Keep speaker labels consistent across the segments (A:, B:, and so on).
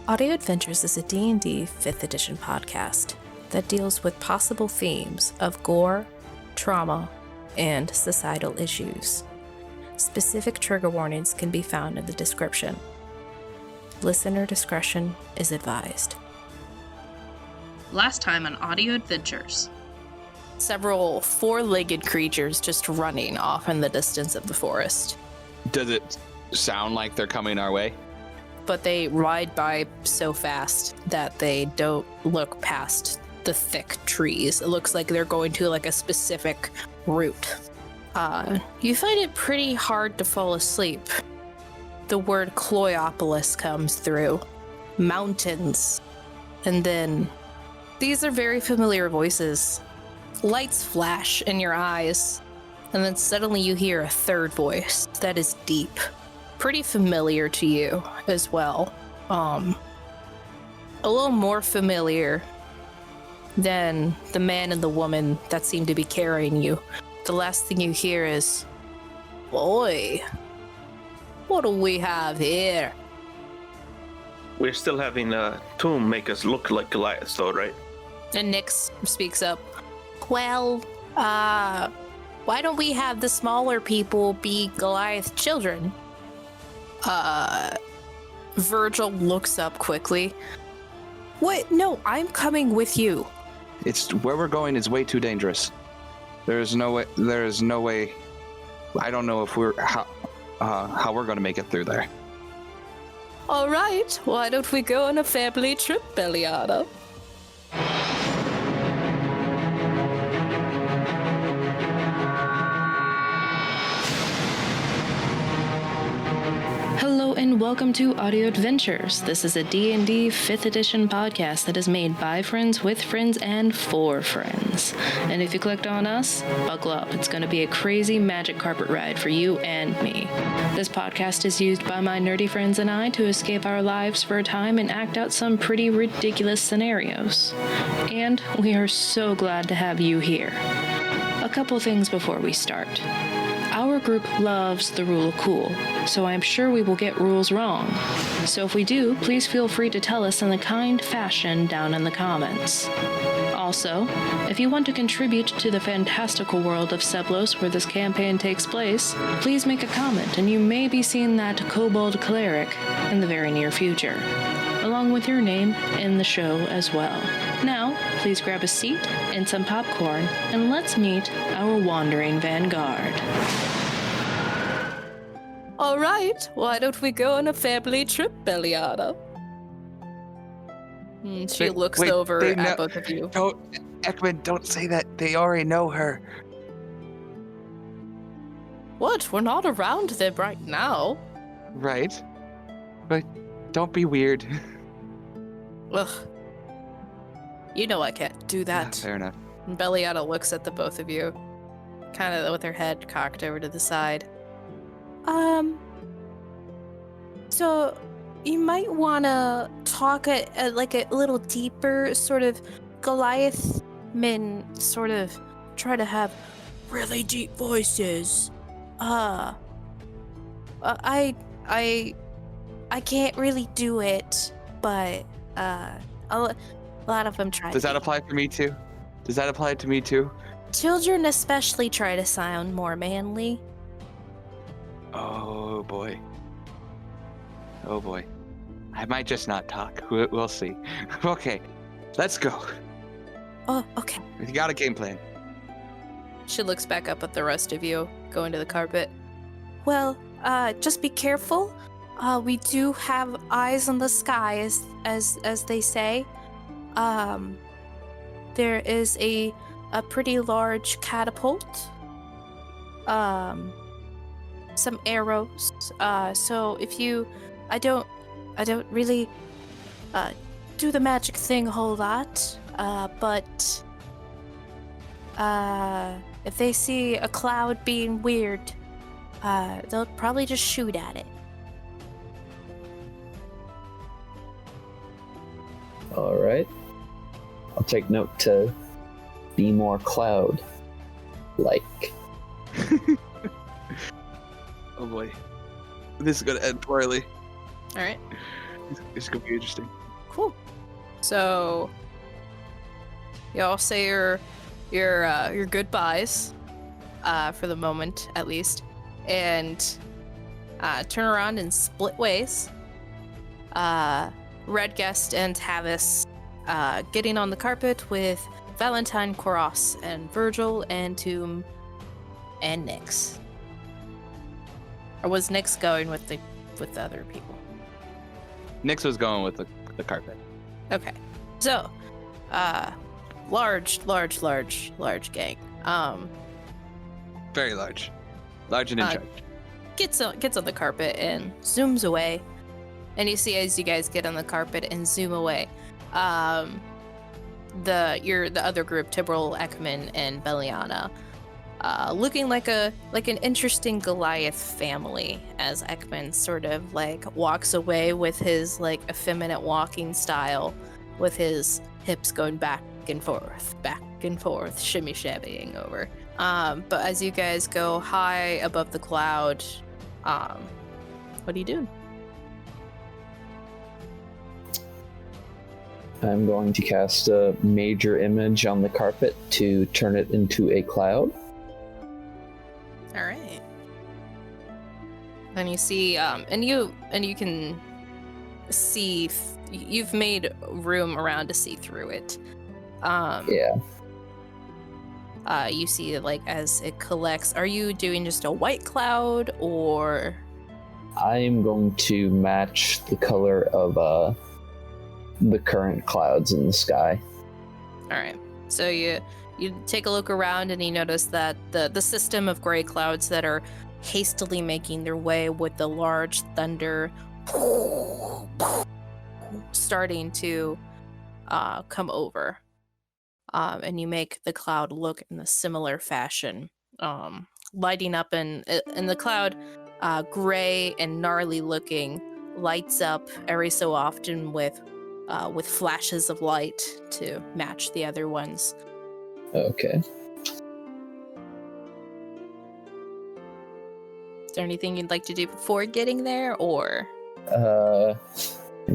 A: Audio Adventures is a D&D 5th edition podcast that deals with possible themes of gore, trauma, and societal issues. Specific trigger warnings can be found in the description. Listener discretion is advised.
B: Last time on Audio Adventures.
A: Several four-legged creatures just running off in the distance of the forest.
C: Does it sound like they're coming our way?
A: But they ride by so fast that they don't look past the thick trees. It looks like they're going to like a specific route. You find it pretty hard to fall asleep. The word Cloyopolis comes through. Mountains. And then these are very familiar voices. Lights flash in your eyes. And then suddenly you hear a third voice that is deep. Pretty familiar to you as well. A little more familiar than the man and the woman that seem to be carrying you. The last thing you hear is, "Boy, what do we have here?"
D: We're still having Tomb make us look like Goliath, though, right?
A: And Nyx speaks up. Well, why don't we have the smaller people be Goliath children? Virgil looks up quickly. What? No, I'm coming with you.
C: It's where we're going is way too dangerous. There is no way. I don't know if how we're going to make it through there.
A: All right, why don't we go on a family trip, Belliada? Hello and welcome to Audio Adventures. This is a D&D 5th edition podcast that is made by friends, with friends, and for friends. And if you clicked on us, buckle up. It's going to be a crazy magic carpet ride for you and me. This podcast is used by my nerdy friends and I to escape our lives for a time and act out some pretty ridiculous scenarios. And we are so glad to have you here. A couple things before we start. Our group loves the rule of cool, so I'm sure we will get rules wrong. So if we do, please feel free to tell us in a kind fashion down in the comments. Also, if you want to contribute to the fantastical world of Seblos where this campaign takes place, please make a comment and you may be seeing that kobold cleric in the very near future, along with your name in the show as well. Now, please grab a seat and some popcorn, and let's meet our Wandering Vanguard. All right, why don't we go on a family trip, Belliada? She looks over at both of you.
C: Ekman, don't say that. They already know her.
A: What? We're not around them right now.
C: Right. But don't be weird.
A: Ugh. You know I can't do that.
C: Yeah, fair enough.
A: And Belliada looks at the both of you, kind of with her head cocked over to the side. So you might want to talk like a little deeper, sort of Goliath men sort of try to have really deep voices. I can't really do it, but a lot of them try.
C: Does that apply for me too? Does that apply to me too?
A: Children especially try to sound more manly.
C: Oh boy. Oh boy. I might just not talk. We'll see. Okay, let's go.
A: Oh, okay.
C: We got a game plan.
A: She looks back up at the rest of you, going to the carpet. Well, just be careful. We do have eyes on the sky, as they say. There is a pretty large catapult. Some arrows. So if you, I don't really do the magic thing a whole lot. But if they see a cloud being weird, they'll probably just shoot at it.
E: All right. I'll take note to be more cloud-like.
C: Oh boy. This is gonna end poorly.
A: Alright.
C: It's gonna be interesting.
F: Cool. So, y'all say your goodbyes, for the moment at least, and turn around and split ways. Redguest and Tavis getting on the carpet with Valentine, Koros, and Virgil, and Tomb, and Nyx. Or was Nyx going with the other people?
C: Nyx was going with the carpet.
F: Okay. So, large gang.
C: Very large. Large and in charge.
F: Gets on the carpet and zooms away. And you see as you guys get on the carpet and zoom away, the other group, Tibril, Ekman, and Beliana, looking like an interesting Goliath family as Ekman sort of like walks away with his like effeminate walking style, with his hips going back and forth, shimmy shabbying over. But as you guys go high above the cloud, what are you doing?
E: I'm going to cast a major image on the carpet to turn it into a cloud.
F: All right. And you see, and you can see. You've made room around to see through it.
E: Yeah.
F: You see, like, as it collects. Are you doing just a white cloud, or?
E: I'm going to match the color of the current clouds in the sky.
F: All right. So you take a look around and you notice that the system of gray clouds that are hastily making their way with the large thunder starting to come over, and you make the cloud look in a similar fashion, lighting up in the cloud, gray and gnarly looking, lights up every so often with flashes of light to match the other ones.
E: Okay.
F: Is there anything you'd like to do before getting there, or?
E: I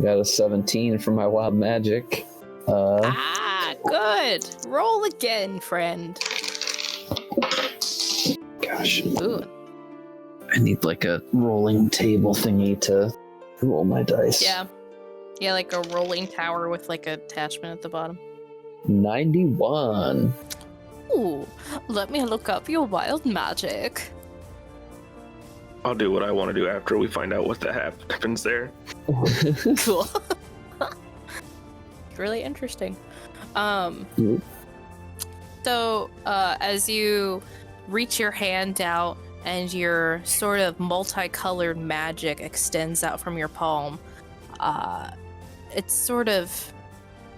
E: got a 17 for my wild magic.
F: Good. Roll again, friend.
E: Gosh.
F: Ooh.
E: I need like a rolling table thingy to roll my dice.
F: Yeah, like a rolling tower with like a attachment at the bottom.
E: 91.
F: Ooh, let me look up your wild magic.
D: I'll do what I want to do after we find out what happens there.
F: Cool. Really interesting. So, as you reach your hand out and your sort of multicolored magic extends out from your palm, it's sort of,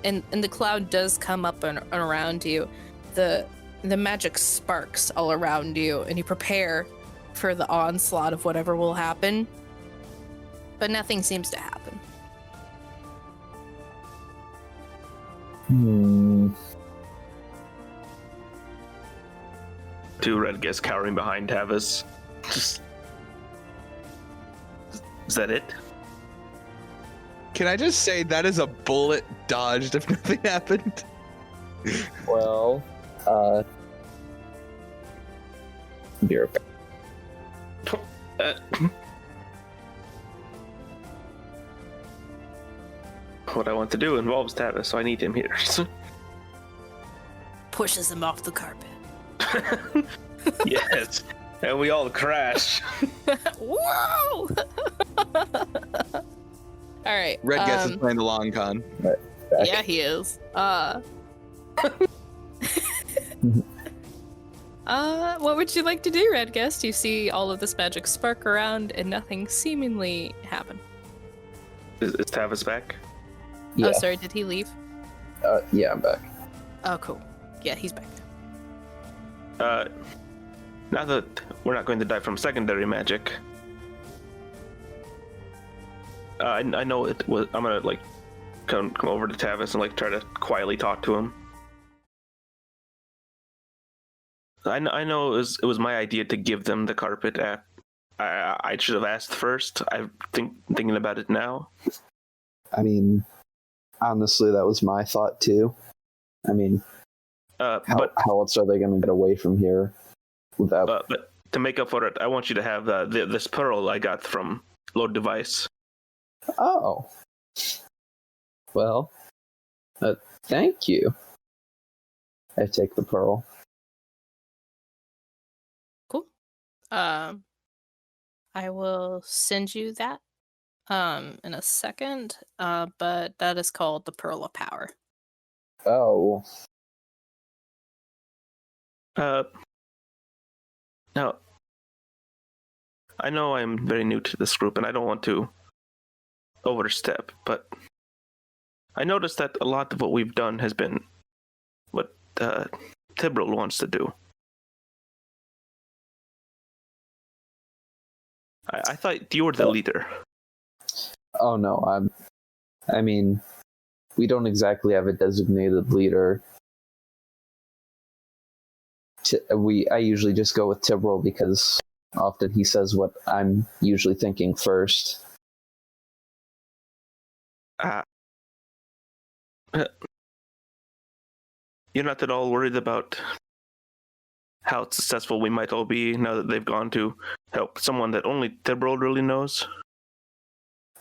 F: and the cloud does come up and around you. The magic sparks all around you, and you prepare for the onslaught of whatever will happen, but nothing seems to happen.
D: Two red guests cowering behind Tavis. Is that it?
C: Can I just say that is a bullet dodged if nothing happened?
E: Well, be right back.
D: What I want to do involves Tavis, so I need him here.
F: Pushes him off the carpet.
D: Yes, and we all crash.
F: Whoa! All right.
C: Red Guest is playing the long con.
E: Back.
F: Yeah, he is. What would you like to do, Red Guest? You see all of this magic spark around and nothing seemingly happen.
D: Is Tavis back?
E: Yeah.
F: Oh, sorry, did he leave?
E: Yeah, I'm back.
F: Oh, cool. Yeah, he's back.
D: Now that we're not going to die from secondary magic, I know it was. I'm gonna like come over to Tavis and like try to quietly talk to him. I know it was my idea to give them the carpet. I should have asked first. Thinking about it now.
E: I mean, honestly, that was my thought too. I mean, how else are they going to get away from here without?
D: But to make up for it, I want you to have this pearl I got from Lord Device.
E: Oh, well, thank you. I take the pearl.
F: Cool. I will send you that in a second. But that is called the Pearl of Power.
E: Oh.
D: Now, I know I'm very new to this group, and I don't want to overstep, but I noticed that a lot of what we've done has been what Tybral wants to do. I thought you were the leader.
E: Oh no, I mean, we don't exactly have a designated leader. I usually just go with Tybral because often he says what I'm usually thinking first.
D: You're not at all worried about how successful we might all be now that they've gone to help someone that only Tybral really knows?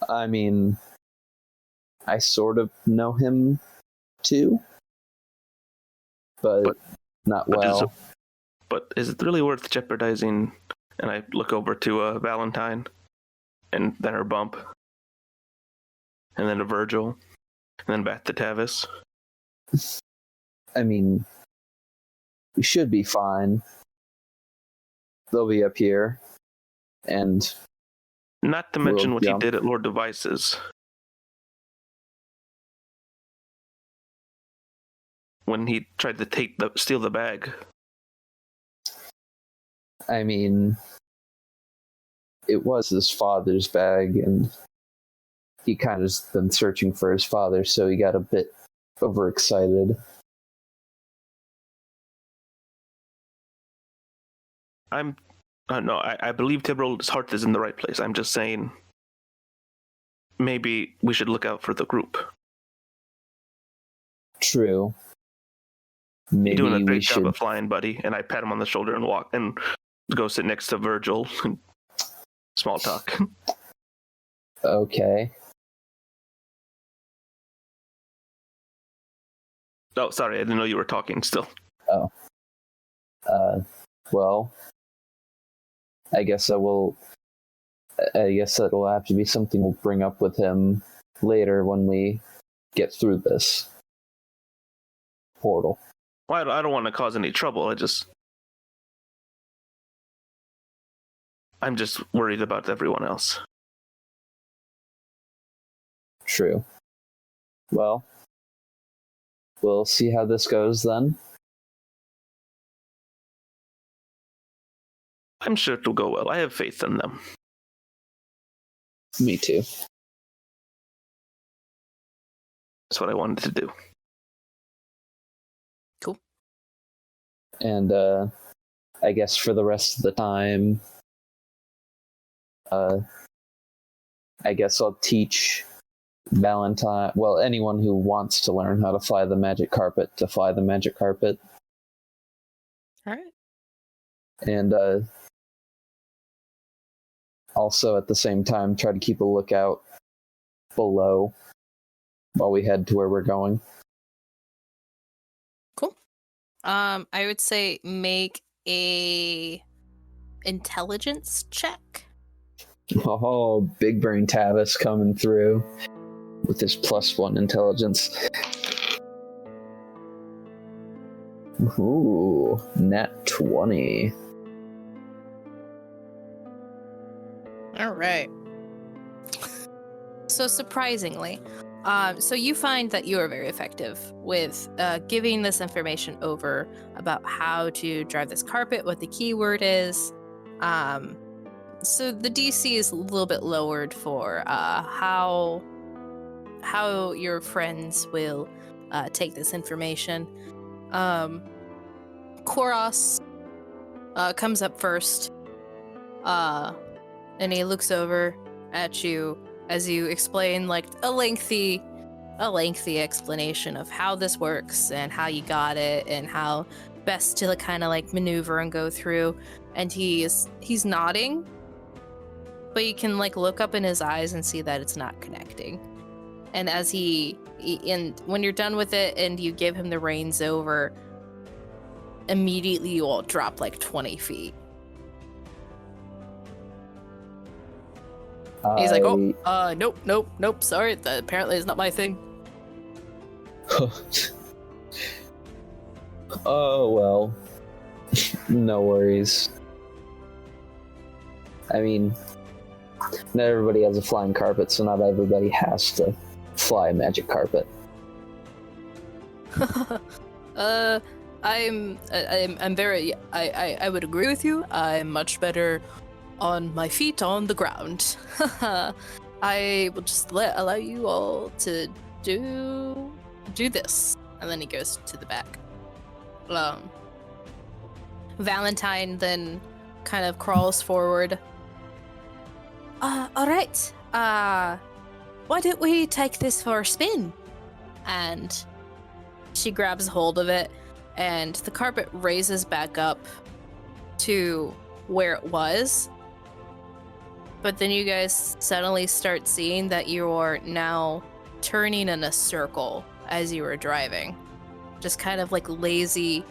E: I mean, I sort of know him too, but not well.
D: But is it really worth jeopardizing? And I look over to Valentine, and then her bump, and then to Virgil, and then back to Tavis.
E: I mean, we should be fine. They'll be up here, and
D: not to mention what he did at Lord Device's. When he tried to steal the bag.
E: I mean, it was his father's bag, and he kind of has been searching for his father, so he got a bit overexcited.
D: I believe Tybral's heart is in the right place. I'm just saying, maybe we should look out for the group.
E: True. Maybe
D: you're doing a great job of flying, buddy. And I pat him on the shoulder and walk and go sit next to Virgil and small talk.
E: Okay.
D: Oh, sorry, I didn't know you were talking still.
E: Oh. Well, I guess that'll have to be something we'll bring up with him later when we get through this portal.
D: Well, I don't want to cause any trouble. I'm just worried about everyone else.
E: True. Well, we'll see how this goes then.
D: I'm sure it'll go well. I have faith in them.
E: Me too.
D: That's what I wanted to do.
F: Cool.
E: And I guess for the rest of the time, I guess I'll teach Valentine, well, anyone who wants to learn how to fly the magic carpet to fly the magic carpet.
F: All right.
E: And also at the same time try to keep a lookout below while we head to where we're going.
F: Cool. I would say make a intelligence check.
E: Oh, big brain Tavis coming through with his +1 intelligence. Ooh, nat 20.
F: All right. So surprisingly, so you find that you are very effective with giving this information over about how to drive this carpet, what the keyword is. So the DC is a little bit lowered for how your friends will take this information. Koros comes up first, and he looks over at you as you explain like a lengthy explanation of how this works and how you got it and how best to kind of like maneuver and go through. And he's nodding, but you can like look up in his eyes and see that it's not connecting. And as and when you're done with it and you give him the reins over, immediately you all drop like 20 feet. He's like, oh, nope, sorry, that apparently is not my thing.
E: Oh, well. No worries. I mean, not everybody has a flying carpet, so not everybody has to fly a magic carpet.
F: I'm very, I would agree with you. I'm much better on my feet on the ground. I will just allow you all to do this. And then he goes to the back. Valentine then kind of crawls forward. All right. Why don't we take this for a spin? And she grabs hold of it, and the carpet raises back up to where it was. But then you guys suddenly start seeing that you are now turning in a circle as you were driving. Just kind of like lazy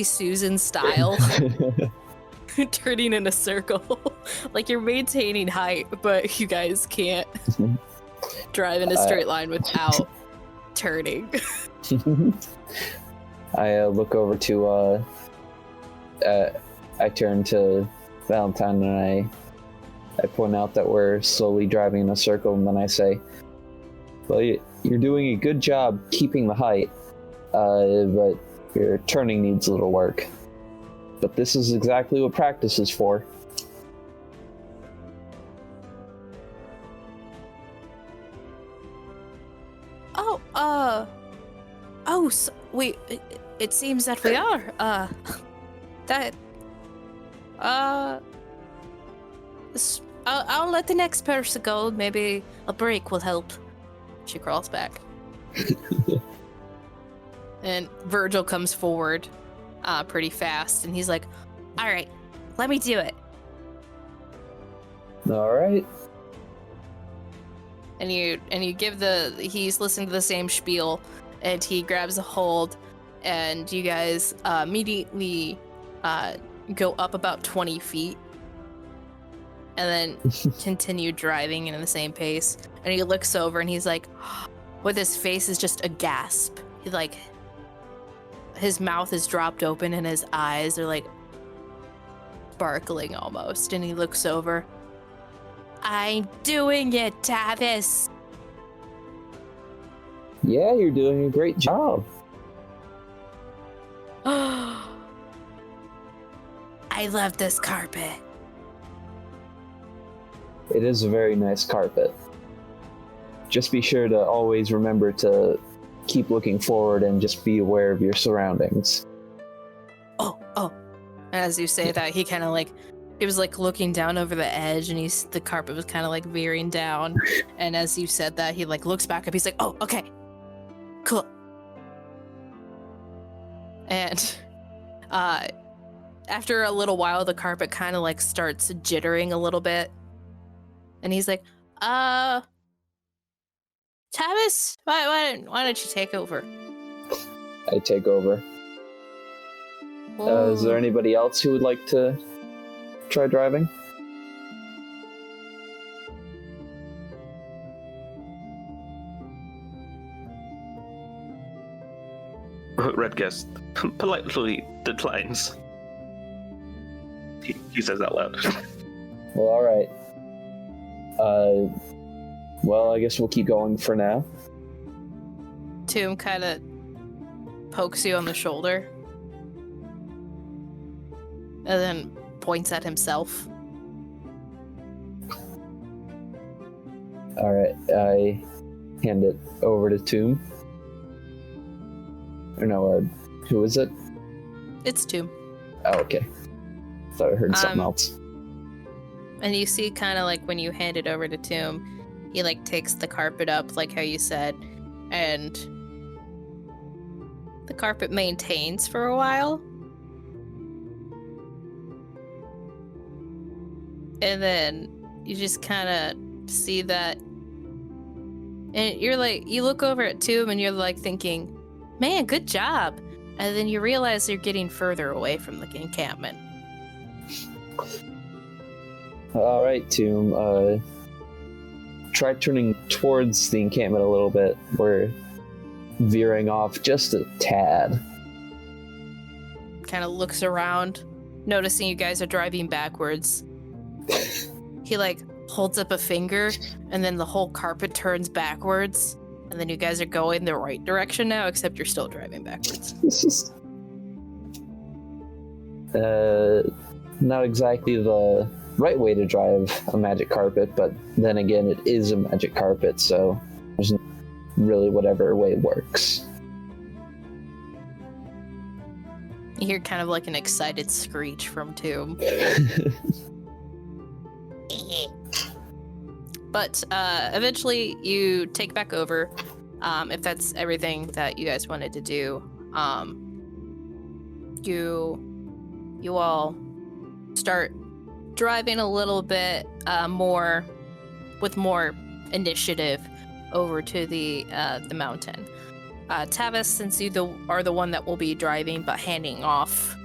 F: Susan style. Turning in a circle. Like you're maintaining height, but you guys can't drive in a straight line without turning.
E: I look over to, I turn to Valentine and I point out that we're slowly driving in a circle, and then I say, well, you're doing a good job keeping the height, but your turning needs a little work. But this is exactly what practice is for.
F: It seems that we are, I'll let the next person go. Maybe a break will help. She crawls back. And Virgil comes forward pretty fast, and he's like, all right, let me do it.
E: All right.
F: And you give he's listening to the same spiel, and he grabs a hold, and you guys immediately go up about 20 feet, and then continue driving in the same pace. And he looks over, and he's like, with his face is just a gasp. He's like, his mouth is dropped open, and his eyes are like sparkling almost. And he looks over. I'm doing it, Tavis.
E: Yeah, you're doing a great job.
F: I love this carpet.
E: It is a very nice carpet. Just be sure to always remember to keep looking forward and just be aware of your surroundings.
F: Oh. As you say that, he kind of like, he was like looking down over the edge, and the carpet was kind of like veering down. And as you said that, he like looks back up. He's like, oh, okay, cool. And after a little while, the carpet kind of like starts jittering a little bit. And he's like, Tavis, why don't you take over?
E: I take over. Is there anybody else who would like to try driving?
D: Red guest politely declines. He says out loud.
E: Well, all right. Well, I guess we'll keep going for now.
F: Tomb kind of pokes you on the shoulder, and then points at himself.
E: All right, I hand it over to Tomb. Or no, who is it?
F: It's Tomb.
E: Oh, okay. Thought I heard something else.
F: And you see kind of like when you hand it over to Tomb, he like takes the carpet up like how you said, and the carpet maintains for a while. And then you just kind of see that, and you're like, you look over at Tomb and you're like thinking, man, good job. And then you realize you're getting further away from the encampment.
E: All right, Tomb. Try turning towards the encampment a little bit. We're veering off just a tad.
F: Kind of looks around, noticing you guys are driving backwards. He like holds up a finger, and then the whole carpet turns backwards, and then you guys are going the right direction now, except you're still driving backwards.
E: Not exactly the right way to drive a magic carpet, but then again, it is a magic carpet, so there's really whatever way works.
F: You hear kind of like an excited screech from Tomb. But eventually you take back over, if that's everything that you guys wanted to do. You all start driving a little bit more with more initiative over to the mountain. Tavis, since you are the one that will be driving but handing off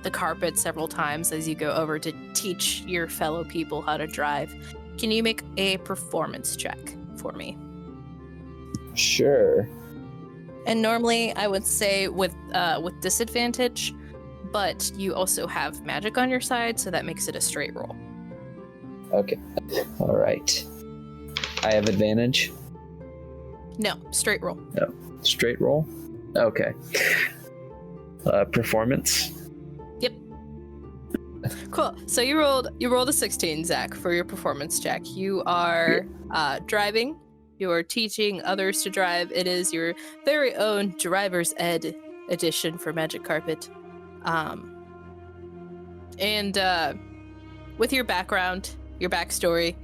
F: the carpet several times as you go over to teach your fellow people how to drive, can you make a performance check for me?
E: Sure.
F: And normally I would say with disadvantage, but you also have magic on your side, so that makes it a straight roll.
E: Okay. All right. I have advantage?
F: No, straight roll.
E: No. Straight roll? Okay. Performance?
F: Yep. Cool. So you rolled a 16, Zach, for your performance check. You are driving. You are teaching others to drive. It is your very own driver's ed edition for Magic Carpet. And with your background, your backstory,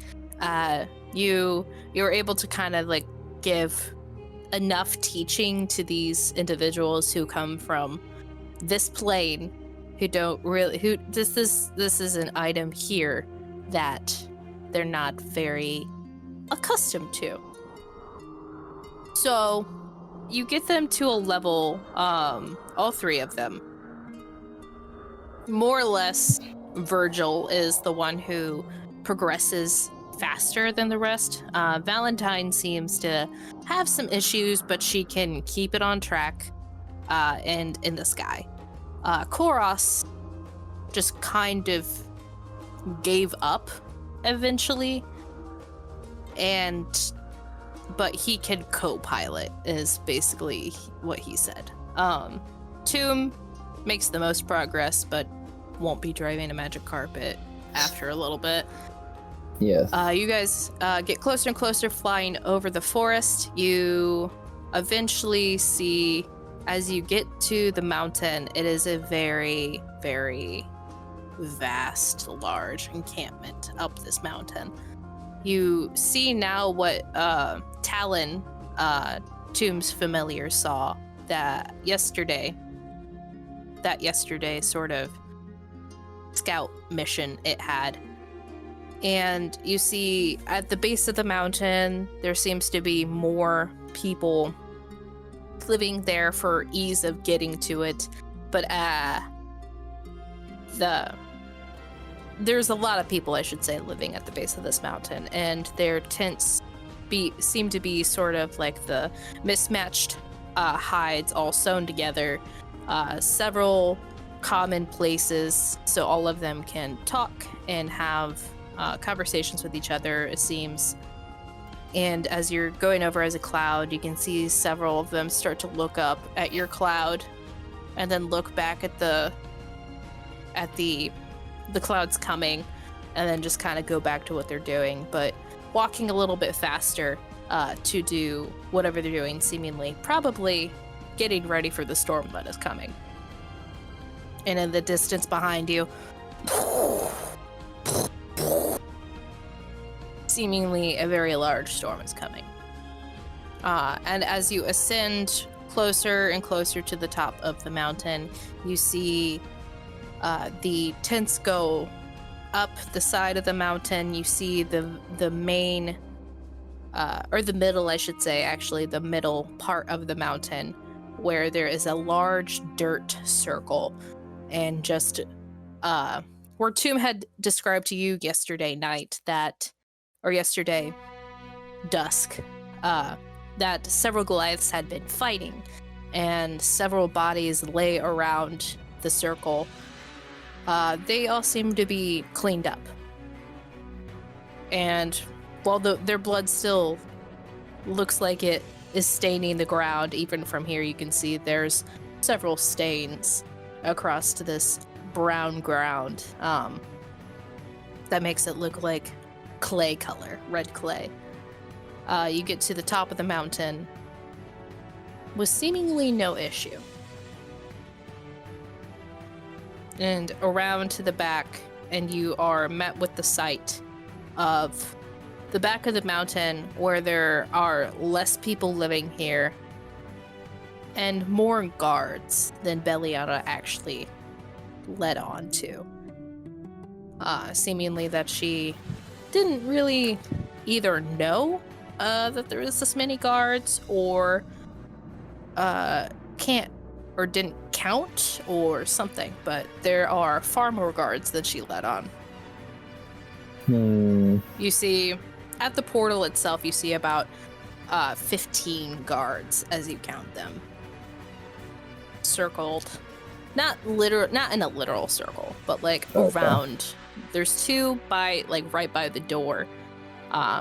F: you were able to kind of like give enough teaching to these individuals who come from this plane, this is an item here that they're not very accustomed to. So you get them to a level, all three of them. More or less, Virgil is the one who progresses faster than the rest. Valentine seems to have some issues, but she can keep it on track and in the sky. Koros just kind of gave up eventually, but he can co-pilot is basically what he said. Tomb makes the most progress, but won't be driving a magic carpet after a little bit.
E: Yeah.
F: You guys get closer and closer, flying over the forest. You eventually see, as you get to the mountain, it is a very, very vast, large encampment up this mountain. You see now what Talon, Tomb's familiar, saw that yesterday sort of scout mission it had. And you see at the base of the mountain, there seems to be more people living there for ease of getting to it. But there's a lot of people, I should say, living at the base of this mountain, and their tents seem to be sort of like the mismatched hides all sewn together. Several common places, so all of them can talk and have conversations with each other, it seems. And as you're going over as a cloud, you can see several of them start to look up at your cloud and then look back at the clouds coming, and then just kind of go back to what they're doing, but walking a little bit faster to do whatever they're doing, seemingly probably getting ready for the storm that is coming. And in the distance behind you, seemingly a very large storm is coming. And as you ascend closer and closer to the top of the mountain, you see the tents go up the side of the mountain. You see the main, or the middle, I should say, actually, the middle part of the mountain, where there is a large dirt circle. And just where Tomb had described to you yesterday night or yesterday dusk, that several Goliaths had been fighting, and several bodies lay around the circle. They all seem to be cleaned up. And while their blood still looks like it is staining the ground, even from here you can see there's several stains across to this brown ground that makes it look like clay color, red clay. You get to the top of the mountain with seemingly no issue. And around to the back, and you are met with the sight of the back of the mountain where there are less people living here and more guards than Beliana actually led on to. Seemingly that she didn't really either know that there is this many guards, or can't or didn't count or something, but there are far more guards than she led on. You see, at the portal itself, you see about 15 guards as you count them. Circled. Not in a literal circle, but like around. There's two right by the door,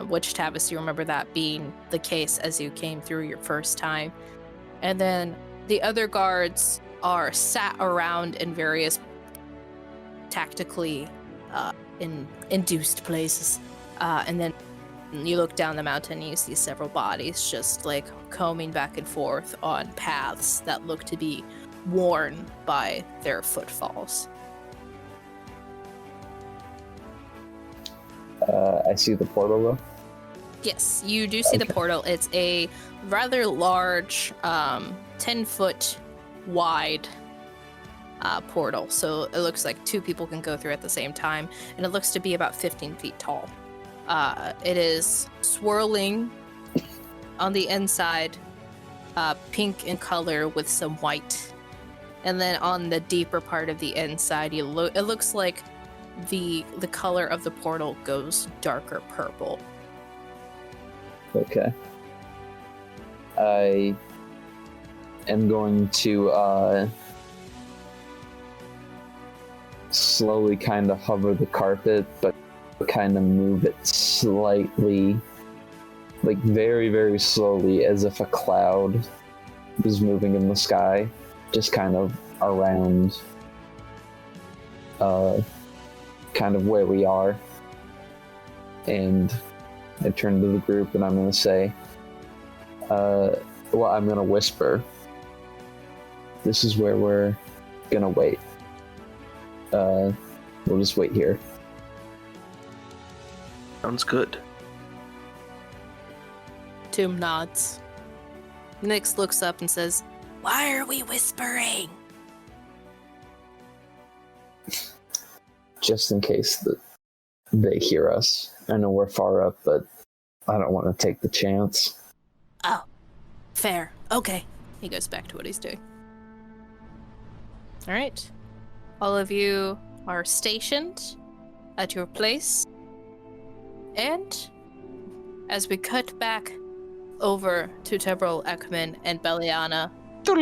F: which Tavis, you remember that being the case as you came through your first time. And then the other guards are sat around in various tactically induced places. And then you look down the mountain and you see several bodies just like combing back and forth on paths that look to be worn by their footfalls.
E: I see the portal though.
F: Yes, you do see the portal. It's a rather large, 10-foot wide portal. So it looks like two people can go through at the same time, and it looks to be about 15 feet tall. It is swirling on the inside, pink in color with some white. And then on the deeper part of the inside, it looks like the color of the portal goes darker purple.
E: Okay. I am going to slowly kind of hover the carpet, but kind of move it slightly, like very, very slowly, as if a cloud was moving in the sky, just kind of around kind of where we are. And I turn to the group and I'm going to say, I'm going to whisper, this is where we're going to wait. We'll just wait here.
D: Sounds good.
F: Tomb nods. Nyx looks up and says, "Why are we whispering?"
E: Just in case that they hear us. I know we're far up, but I don't want to take the chance.
F: Oh, fair. Okay. He goes back to what he's doing. All right. All of you are stationed at your place. And as we cut back over to Tebril, Ekman, and Beliana, I'm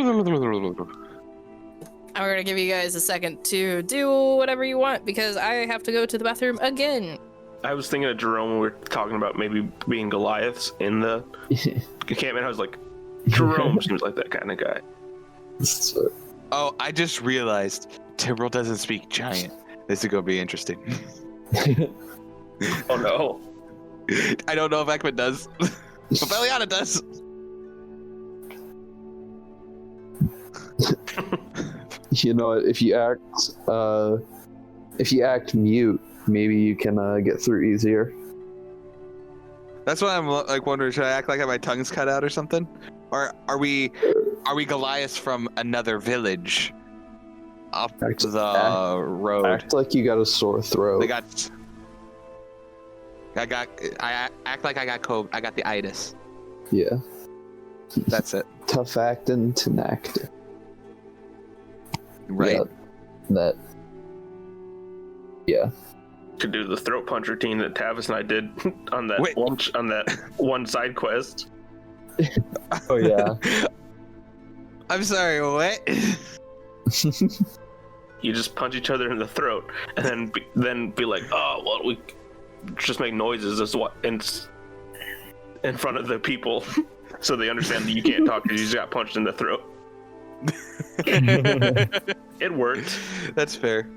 F: going to give you guys a second to do whatever you want, because I have to go to the bathroom again.
D: I was thinking of Jerome when we were talking about maybe being Goliaths in the encampment. I was like, Jerome seems like that kind of guy.
C: Oh, I just realized Tebril doesn't speak giant. This is going to be interesting.
D: Oh no.
C: I don't know if Ekman does, but Beliana does.
E: You know, if you act mute, maybe you can get through easier.
C: That's why I'm like wondering, should I act like my tongue's cut out or something? Or are we Goliaths from another village up the road?
E: Act like you got a sore throat.
C: I act like I got COVID. I got the itis.
E: Yeah.
C: That's it.
E: Tough acting to actor.
C: Right.
E: Yeah.
D: To do the throat punch routine that Tavis and I did on that one side quest.
E: Oh yeah.
C: I'm sorry. What?
D: You just punch each other in the throat, and then be like, oh, well, we just make noises as what in front of the people, so they understand that you can't talk because you just got punched in the throat. It worked.
C: That's fair.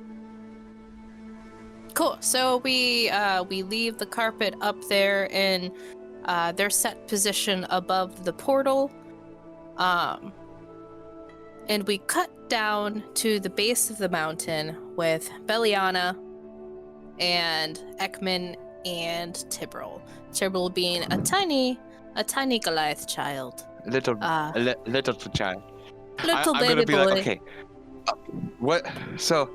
F: Cool. So we leave the carpet up there in their set position above the portal, and we cut down to the base of the mountain with Beliana and Ekman and Tibril. Tibril being a tiny Goliath child.
C: Little child.
F: Little
C: I'm
F: baby
C: gonna be
F: boy.
C: like, okay. What? So,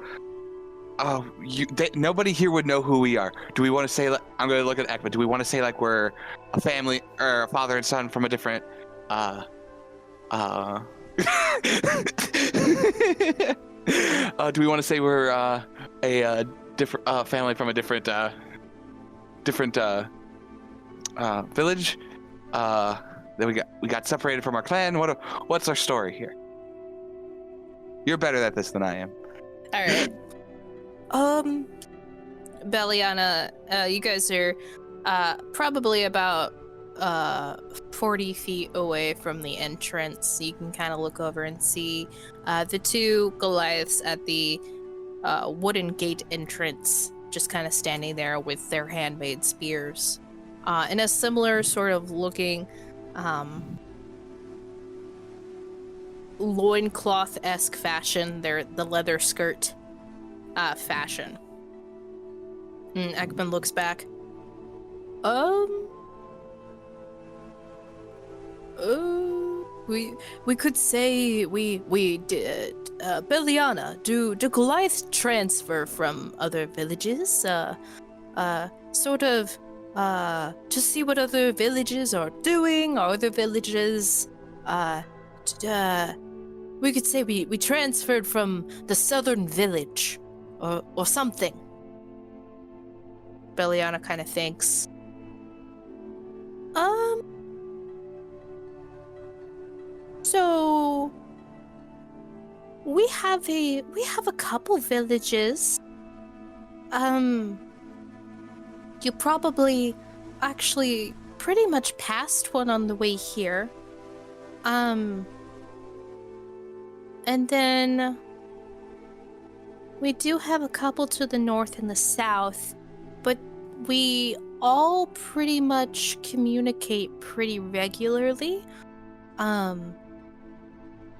C: nobody here would know who we are. Do we want to say? I'm gonna look at Ekman. Do we want to say like we're a family or a father and son from a different? Do we want to say we're a different family from a different village? Then we got separated from our clan. What's our story here? You're better at this than I am.
F: All right. Beliana, you guys are probably about 40 feet away from the entrance. You can kind of look over and see the two Goliaths at the wooden gate entrance, just kind of standing there with their handmade spears. In a similar sort of looking loincloth-esque fashion, they're the leather skirt fashion. Ekman looks back. We could say we did. Beliana, do Goliath transfer from other villages? Sort of, to see what other villages are doing, or other villages, we could say we transferred from the southern village, or something. Beliana kind of thinks. So we have a couple villages. You probably actually pretty much passed one on the way here. And then we do have a couple to the north and the south, but we all pretty much communicate pretty regularly.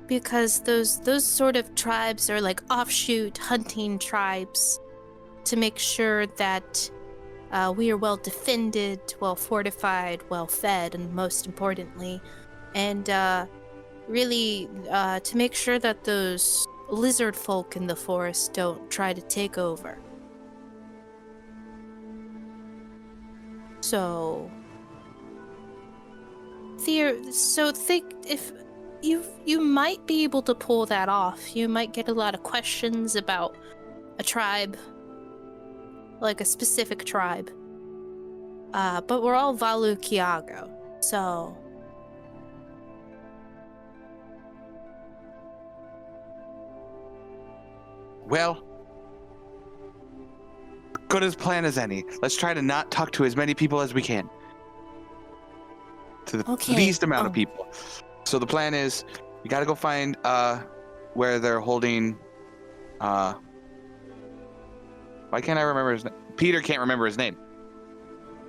F: Because those sort of tribes are like offshoot hunting tribes to make sure that we are well defended, well fortified, well fed, and most importantly, and really to make sure that those lizard folk in the forest don't try to take over. So think if you might be able to pull that off. You might get a lot of questions about a tribe, like a specific tribe. But we're all Valu Kiago, so.
C: Well, good as plan as any. Let's try to not talk to as many people as we can. To the least amount of people. So the plan is, we gotta go find where they're holding. Why can't I remember his name? Peter can't remember his name.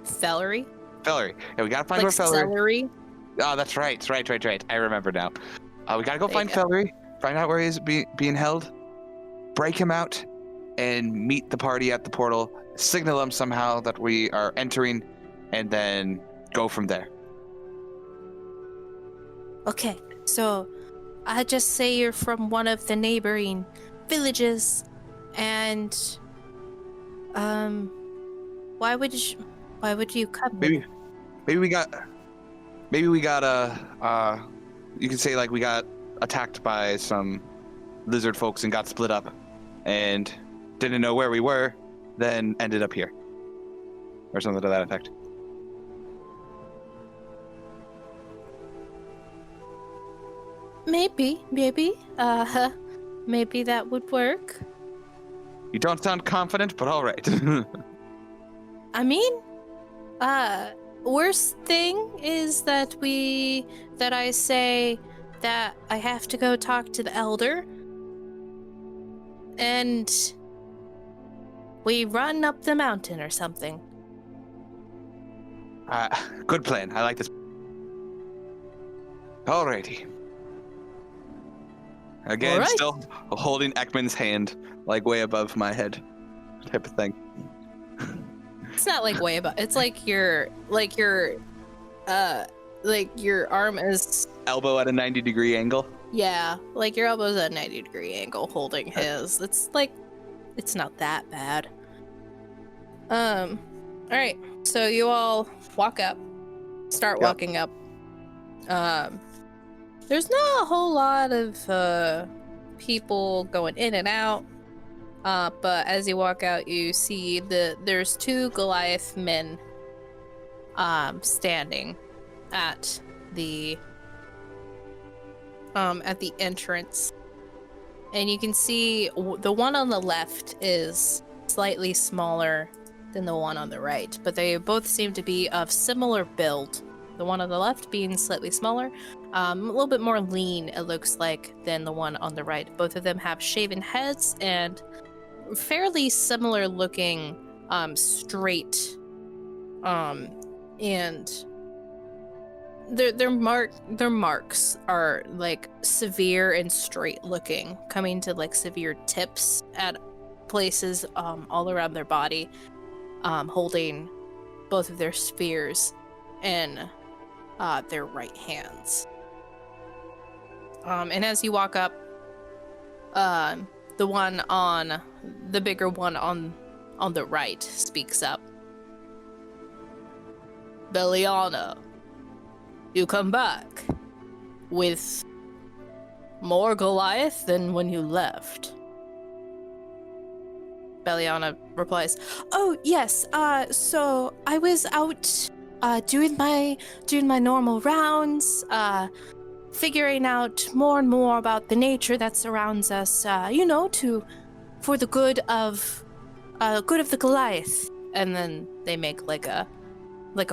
F: Fellery?
C: Fellery. Yeah, we gotta find
F: like
C: where Fellery.
F: celery?
C: Oh, that's right. It's right. I remember now. We gotta go find Fellery. Find out where he's being held. Break him out, and meet the party at the portal. Signal them somehow that we are entering, and then go from there.
F: Okay, so I just say you're from one of the neighboring villages, and why would you come?
C: Maybe we got you could say like we got attacked by some lizard folks and got split up, and didn't know where we were, then ended up here, or something to that effect.
F: Maybe, maybe that would work.
C: You don't sound confident, but all right.
F: I mean, worst thing is that I say that I have to go talk to the elder, and we run up the mountain or something.
C: Good plan. I like this. Alrighty. Again,
F: All right.
C: Still holding Ekman's hand, like way above my head, type of thing.
F: It's not like way above. It's like your arm is.
C: Elbow at a 90-degree angle.
F: Yeah, like your elbow's at a 90-degree angle holding his. It's like, it's not that bad. Alright, so you all start walking up. There's not a whole lot of people going in and out, but as you walk out, you see there's two Goliath men standing at the entrance, and you can see the one on the left is slightly smaller than the one on the right, but they both seem to be of similar build. The one on the left being slightly smaller, a little bit more lean, it looks like, than the one on the right. Both of them have shaven heads and fairly similar looking straight, and their marks are like severe and straight looking, coming to like severe tips at places all around their body, holding both of their spears in their right hands. And as you walk up, the bigger one on the right speaks up. Beliana, you come back with more Goliath than when you left. Beliana replies, "Oh yes, so I was out doing my normal rounds, figuring out more and more about the nature that surrounds us, for the good of the Goliath." And then they make like a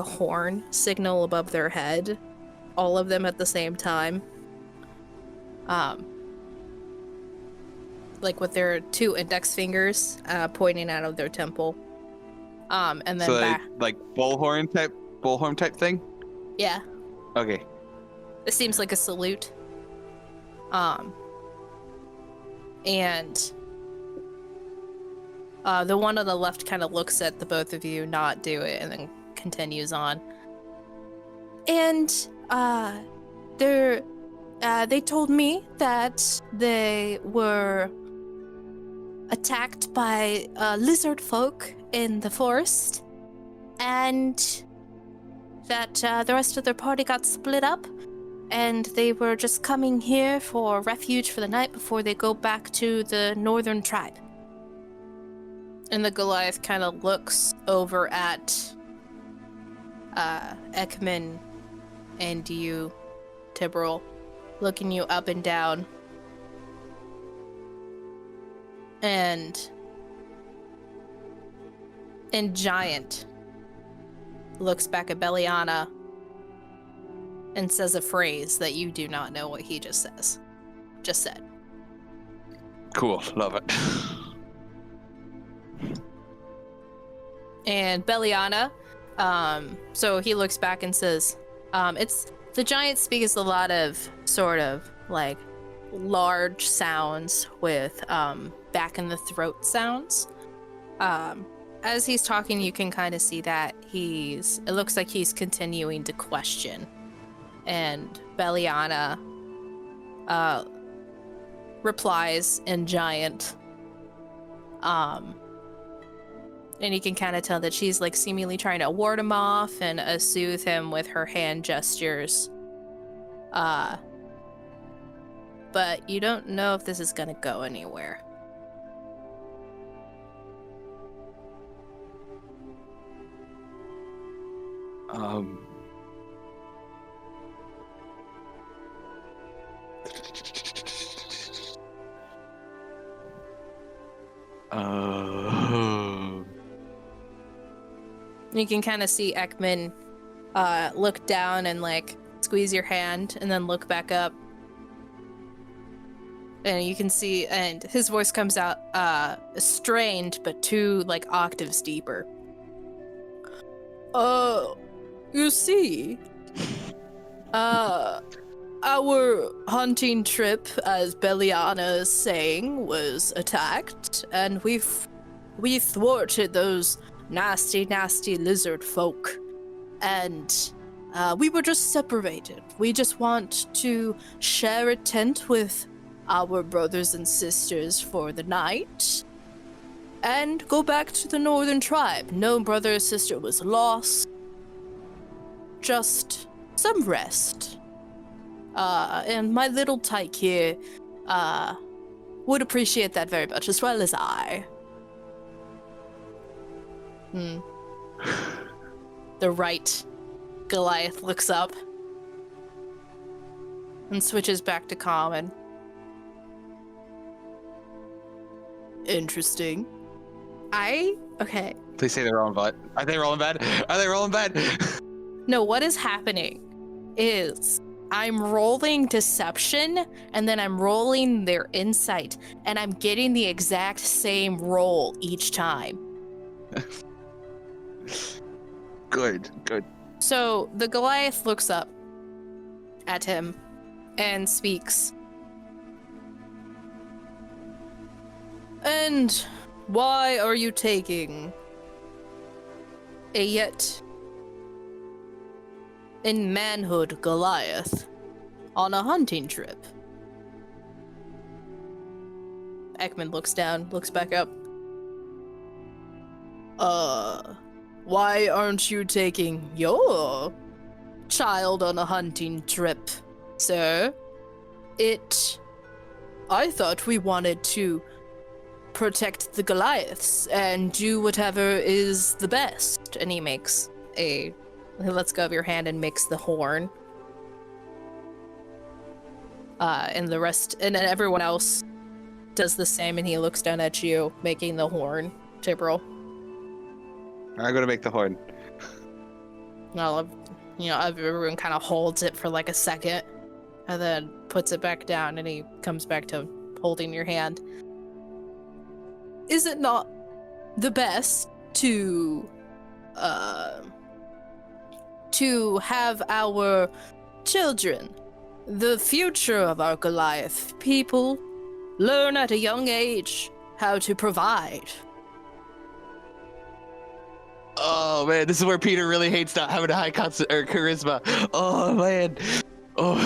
F: horn signal above their head, all of them at the same time. Like with their two index fingers pointing out of their temple. And then
C: So
F: back.
C: like bullhorn type thing?
F: Yeah.
C: Okay.
F: It seems like a salute. And the one on the left kind of looks at the both of you, not do it, and then continues on. And they told me that they were attacked by lizard folk in the forest, and that the rest of their party got split up, and they were just coming here for refuge for the night before they go back to the northern tribe. And the Goliath kind of looks over at Ekman and you, Tibril, looking you up and down. And Giant looks back at Beliana and says a phrase that you do not know what he just said.
C: Cool. Love it.
F: And Beliana, so he looks back and says, the Giant speaks a lot of sort of like large sounds with back in the throat sounds. as he's talking, you can kind of see that it looks like he's continuing to question. And Beliana replies in Giant. And you can kind of tell that she's like seemingly trying to ward him off and soothe him with her hand gestures. But you don't know if this is gonna go anywhere. You can kind of see Ekman look down and like squeeze your hand and then look back up. And you can see, and his voice comes out strained, but 2 like octaves deeper. You see, our hunting trip, as Beliana is saying, was attacked, and we thwarted those nasty lizard folk, and we were just separated. We just want to share a tent with our brothers and sisters for the night, and go back to the northern tribe. No brother or sister was lost. Just some rest. And my little tyke here would appreciate that very much, as well as I. The right Goliath looks up and switches back to common. Interesting. Okay.
C: Please say they're rolling bad. Are they rolling bad? Are they rolling bad?
F: No, what is happening is I'm rolling deception, and then I'm rolling their insight, and I'm getting the exact same roll each time.
C: Good.
F: So the Goliath looks up at him and speaks. And why are you taking a yet in manhood Goliath on a hunting trip? Ekman looks down, looks back up. Why aren't you taking your child on a hunting trip, sir? I thought we wanted to protect the Goliaths and do whatever is the best. And he lets go of your hand and makes the horn. And the rest, and then everyone else does the same, and he looks down at you, making the horn. Tibril.
C: I'm gonna make the horn.
F: Everyone kind of holds it for like a second, and then puts it back down, and he comes back to holding your hand. Is it not the best to have our children, the future of our Goliath people, learn at a young age how to provide?
C: Oh man, this is where Peter really hates not having a high charisma. Oh man. Oh.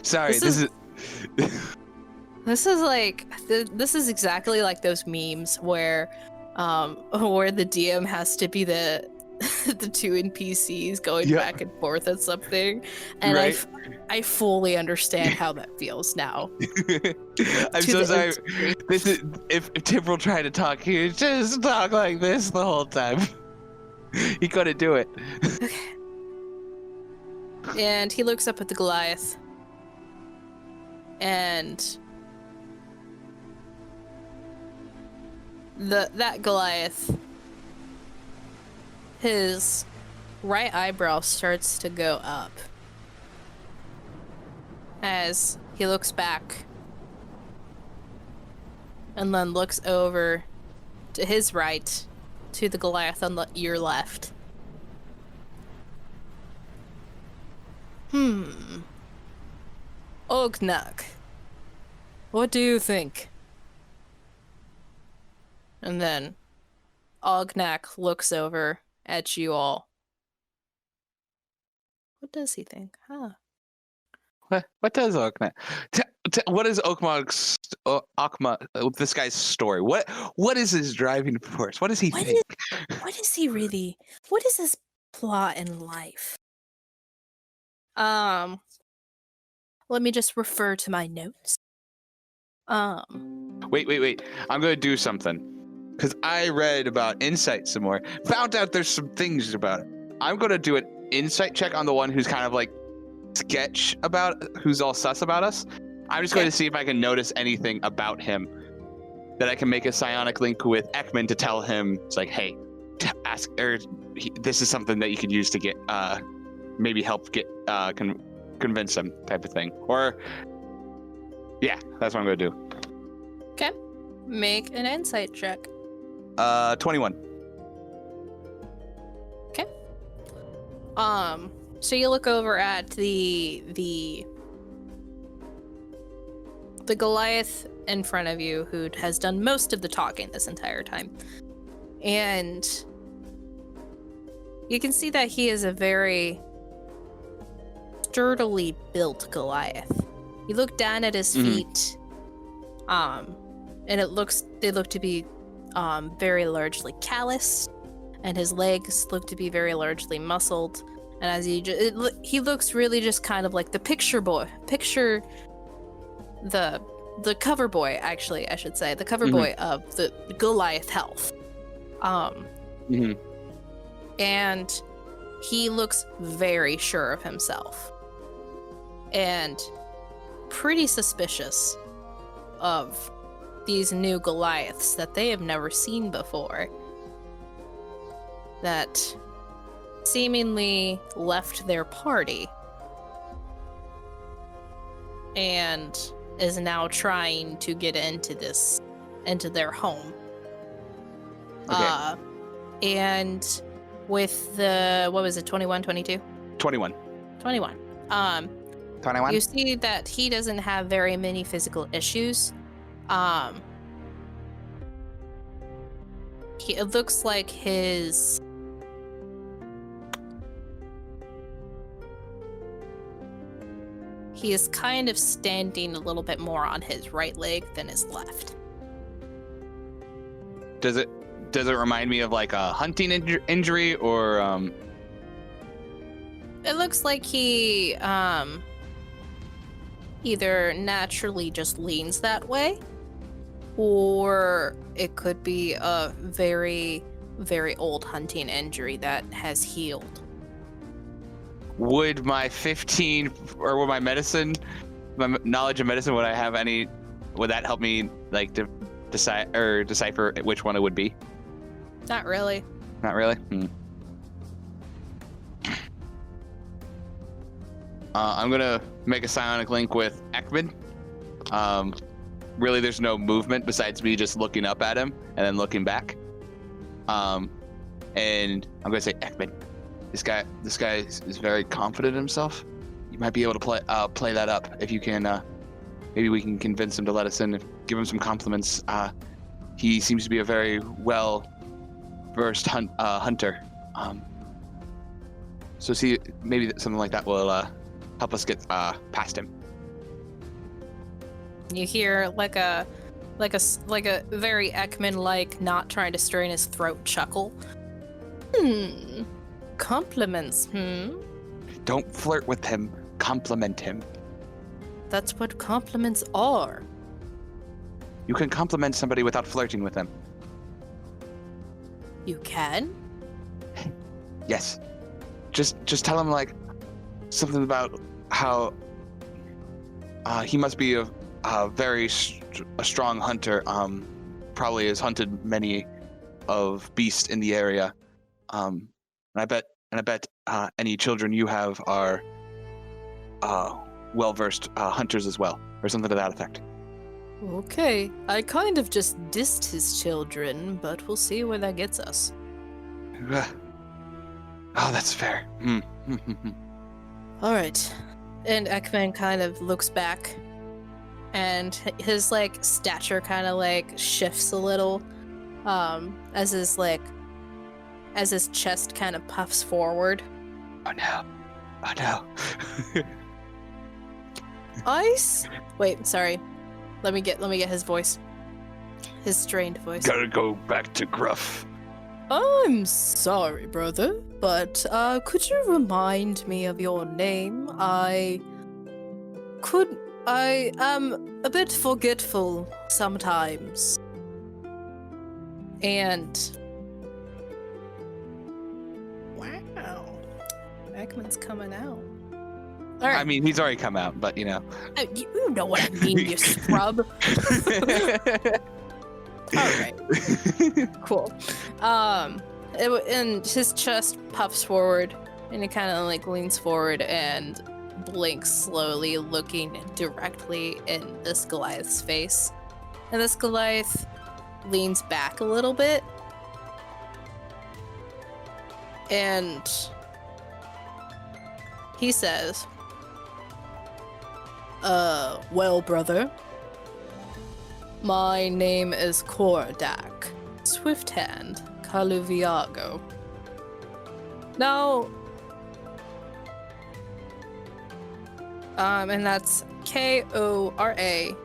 C: Sorry, this is
F: exactly like those memes where the DM has to be the the 2 NPCs going back and forth at something, and right? I fully understand how that feels now.
C: I'm so sorry. This is if Tibril tried to talk, he would just talk like this the whole time. He couldn't do it.
F: Okay. And he looks up at the Goliath. And that Goliath, his right eyebrow starts to go up as he looks back and then looks over to his right, to the Goliath on your left. Ognak, What do you think? And then Ognak looks over at you all. What does he think? Huh.
C: What does Okma? What is Okma's this guy's story? What is his driving force? What does he think?
F: What is he really? What is his plot in life? Let me just refer to my notes.
C: Wait. I'm gonna do something. Because I read about insight some more. Found out there's some things about it. I'm gonna do an insight check on the one who's kind of like sketch about, who's all sus about us. I'm just going to see if I can notice anything about him that I can make a psionic link with Ekman to tell him. It's like, hey, ask, or this is something that you could use to get, maybe help get, convince him, type of thing. Or, yeah, that's what I'm going to do.
F: Okay, make an insight check.
C: 21.
F: Okay. So you look over at the Goliath in front of you, who has done most of the talking this entire time. And you can see that he is a very sturdily built Goliath. You look down at his feet, and they look to be very largely calloused, and his legs look to be very largely muscled. And as he looks really just kind of like the picture boy. Picture the cover boy, actually, I should say. The cover boy of the Goliath health. And he looks very sure of himself. And pretty suspicious of these new Goliaths that they have never seen before. That seemingly left their party and is now trying to get into their home.
C: Okay.
F: And with the, what was it, 21, 22?
C: 21.
F: 21.
C: 21?
F: You see that he doesn't have very many physical issues. It looks like he is kind of standing a little bit more on his right leg than his left.
C: Does it remind me of like a hunting injury, or
F: It looks like he either naturally just leans that way, or it could be a very, very old hunting injury that has healed.
C: would my 15 or would my medicine, my knowledge of medicine, would that help me like decipher which one it would be?
F: Not really.
C: Not really. I'm gonna make a psionic link with Ekman. Really, there's no movement besides me just looking up at him and then looking back. And I'm gonna say, Ekman, this guy is very confident in himself. You might be able to play that up if you can. Maybe we can convince him to let us in. Give him some compliments. He seems to be a very well-versed hunter. So see, maybe something like that will help us get past him.
F: You hear like a very Ekman-like, not trying to strain his throat chuckle. Compliments,
C: Don't flirt with him. Compliment him.
F: That's what compliments are.
C: You can compliment somebody without flirting with them.
F: You can?
C: Yes. Just tell him like something about how he must be a very strong hunter. Probably has hunted many of beasts in the area. And I bet any children you have are well-versed hunters as well, or something to that effect.
F: Okay, I kind of just dissed his children, but we'll see where that gets us.
C: Oh, that's fair.
F: Alright. And Ekman kind of looks back and his like stature kind of like shifts a little, as his chest kind of puffs forward.
C: Oh no. Oh no.
F: Wait, sorry. Let me get his voice. His strained voice.
C: Gotta go back to Gruff.
F: I'm sorry, brother, but could you remind me of your name? I am a bit forgetful sometimes. And wow, Ekman's coming out. All right.
C: I mean, he's already come out, but you know.
F: You know what I mean, you scrub. Alright. Cool. And his chest puffs forward, and he kind of like leans forward and blinks slowly, looking directly in this Goliath's face. And this Goliath leans back a little bit. And he says, well, brother, my name is Kordak, Swifthand Kaluviago. Now, and that's Koradak.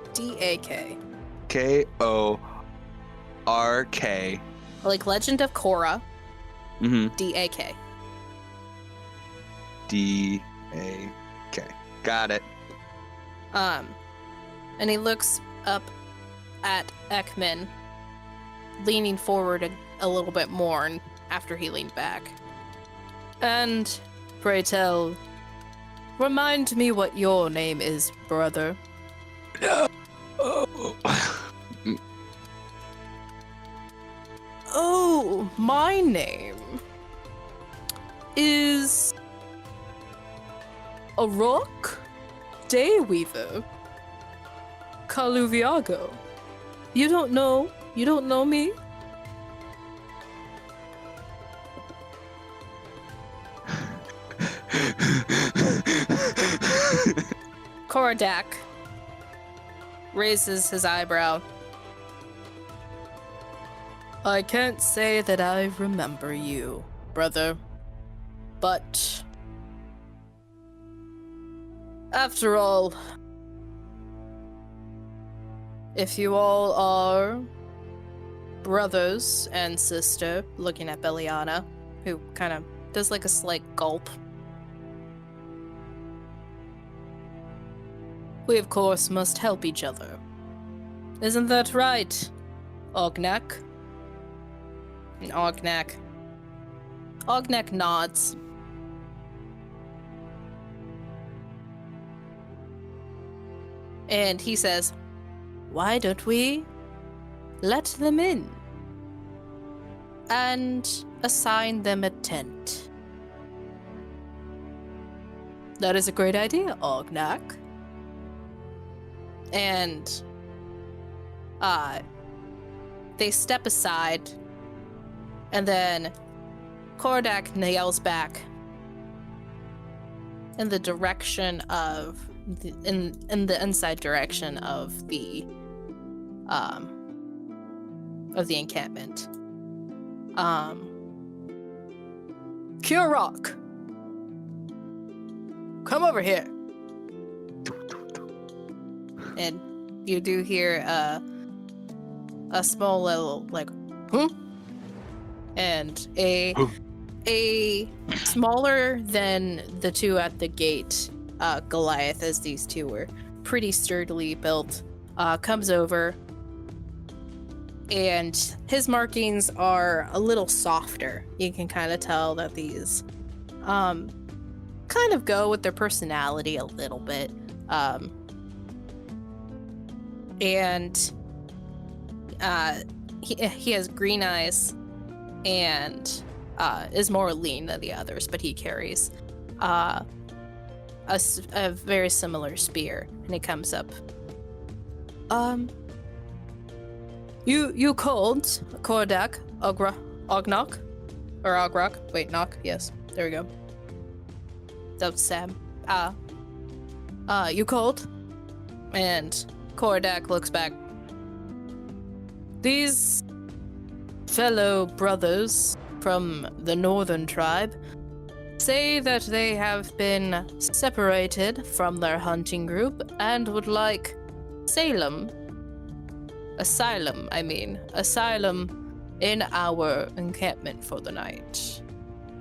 C: Kork.
F: Like Legend of Korra.
C: Mm-hmm.
F: DAK.
C: DAK. Got it.
F: And he looks up at Ekman, leaning forward a little bit more after he leaned back. And pray tell, remind me what your name is, brother. Oh, my name is Arok Dayweaver Kaluviago. You don't know me? Kordak raises his eyebrow. I can't say that I remember you, brother, but after all, if you all are brothers and sister, looking at Beliana, who kind of does like a slight gulp, we of course must help each other. Isn't that right, Ognak? And Ognak nods. And he says, why don't we let them in and assign them a tent? That is a great idea, Ognak. And they step aside, and then Kordak yells back in the direction of in the inside direction of the encampment. Kurok, come over here. And you do hear a small little like, huh? And a smaller than the two at the gate, Goliath, as these two were pretty sturdily built, comes over, and his markings are a little softer. You can kind of tell that these kind of go with their personality a little bit. And he has green eyes and is more lean than the others, but he carries a very similar spear, and he comes up. You called Kordak Ognak? Or Ograk? Wait, knock? Yes, there we go. That was Sam. You called? And Kordak looks back. These fellow brothers from the northern tribe say that they have been separated from their hunting group and would like asylum in our encampment for the night.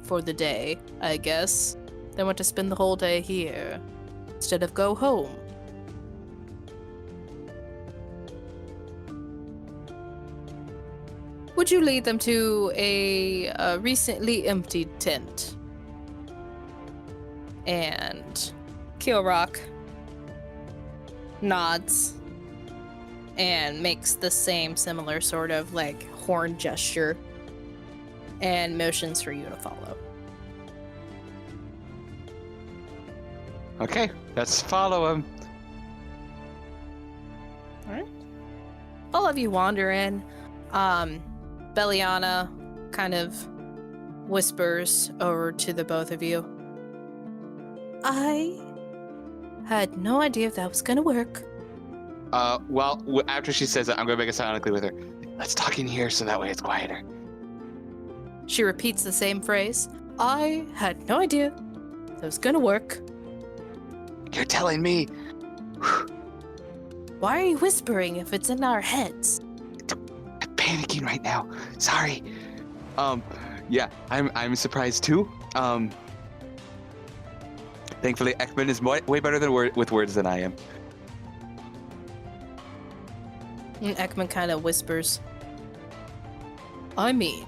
F: For the day, I guess. They want to spend the whole day here instead of go home. Would you lead them to a recently emptied tent? And Kilrock nods and makes the same similar sort of like horn gesture and motions for you to follow.
C: Okay, let's follow him.
F: Alright. All of you wander in. Beliana kind of whispers over to the both of you. I had no idea if that was gonna work.
C: After she says that, I'm gonna make it sonically with her. Let's talk in here so that way it's quieter.
F: She repeats the same phrase. I had no idea that was gonna work.
C: You're telling me.
F: Why are you whispering if it's in our heads?
C: I'm panicking right now. Sorry. Yeah, I'm surprised too. Thankfully, Ekman is way better with words than I am.
F: And Ekman kind of whispers. I mean,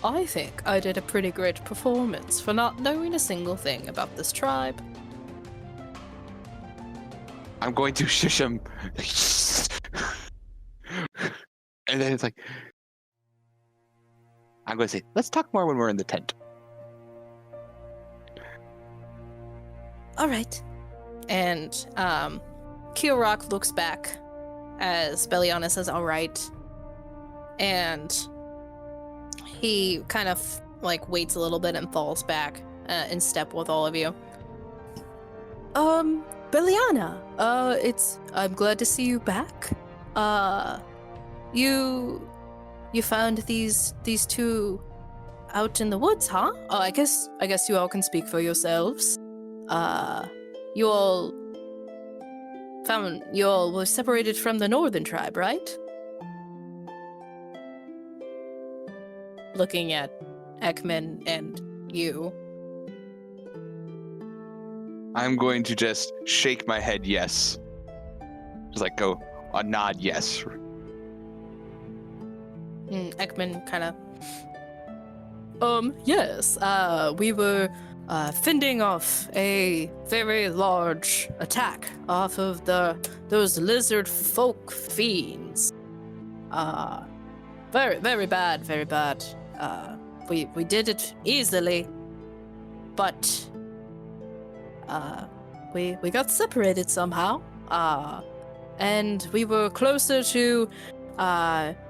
F: I think I did a pretty great performance for not knowing a single thing about this tribe.
C: I'm going to shush him. And then it's like, I'm going to say, let's talk more when we're in the tent.
F: All right. And Kilrock looks back as Beliana says, all right. And he kind of like waits a little bit and falls back in step with all of you. Beliana, I'm glad to see you back. You found these two out in the woods, huh? Oh, I guess you all can speak for yourselves. You all were separated from the northern tribe, right? Looking at Ekman and you.
C: I'm going to just shake my head yes. Just like go a nod yes.
F: Ekman kind of yes, we were fending off a very large attack off of those lizard folk fiends. Very, very bad, very bad. We did it easily, but we got separated somehow. And we were closer to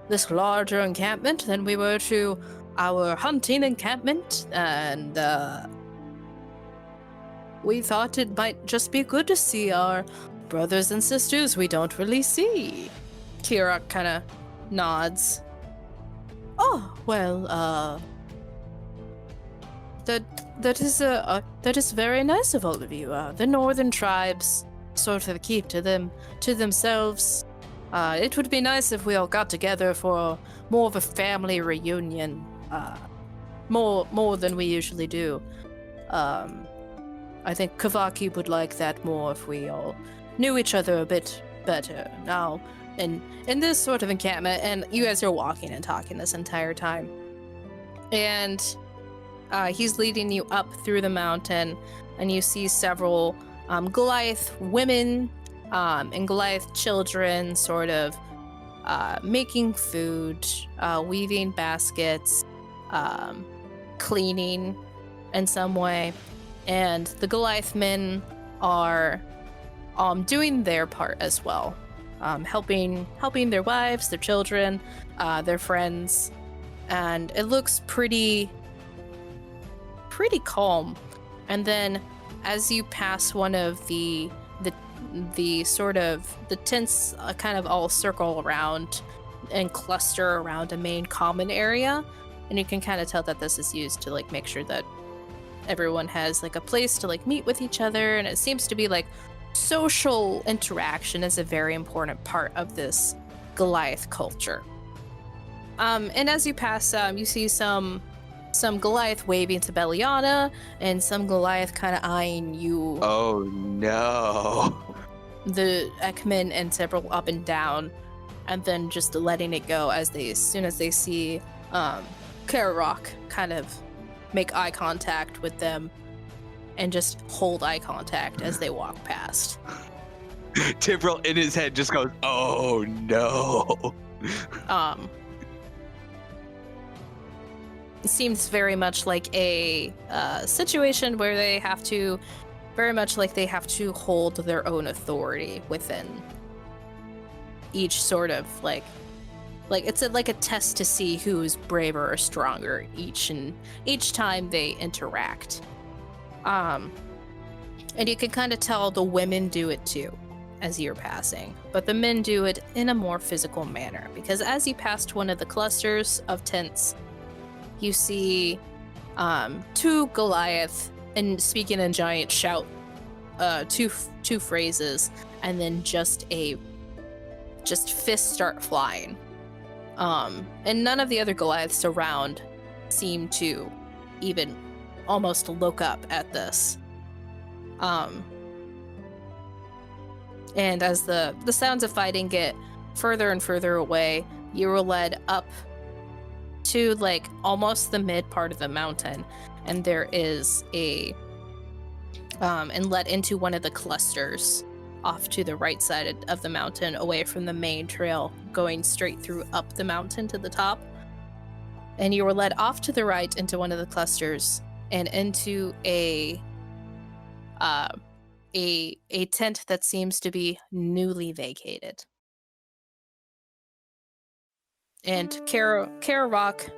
F: this larger encampment than we were to our hunting encampment, and we thought it might just be good to see our brothers and sisters we don't really see. Kira kind of nods. Oh, well, that is very nice of all of you. The northern tribes sort of keep to themselves. It would be nice if we all got together for more of a family reunion, more than we usually do. I think Kavaki would like that more if we all knew each other a bit better. Now, in this sort of encampment, and you guys are walking and talking this entire time, and he's leading you up through the mountain, and you see several Goliath women and Goliath children sort of making food, weaving baskets, cleaning in some way. And the Goliath men are doing their part as well, helping their wives, their children, their friends, and it looks pretty calm. And then, as you pass one of the the tents kind of all circle around and cluster around a main common area, and you can kind of tell that this is used to like make sure that everyone has like a place to like meet with each other, and it seems to be like social interaction is a very important part of this Goliath culture. And as you pass, you see some Goliath waving to Beliana, and some Goliath kind of eyeing you.
C: Oh no!
F: The Ekman and several up and down, and then just letting it go as soon as they see Kararok kind of make eye contact with them, and just hold eye contact as they walk past.
C: Tibril in his head just goes, "Oh no!"
F: It seems very much like a situation where they have to hold their own authority within each sort of like it's like a test to see who's braver or stronger each time they interact. And you can kind of tell the women do it too as you're passing, but the men do it in a more physical manner, because as you passed one of the clusters of tents, you see two Goliath, and speaking in giant shout two phrases, and then just fists start flying. And none of the other Goliaths around seem to even almost look up at this. And as the sounds of fighting get further and further away, you were led up to like almost the mid part of the mountain, and there is and led into one of the clusters off to the right side of the mountain, away from the main trail going straight through up the mountain to the top. And you were led off to the right into one of the clusters and into a tent that seems to be newly vacated. And Kararok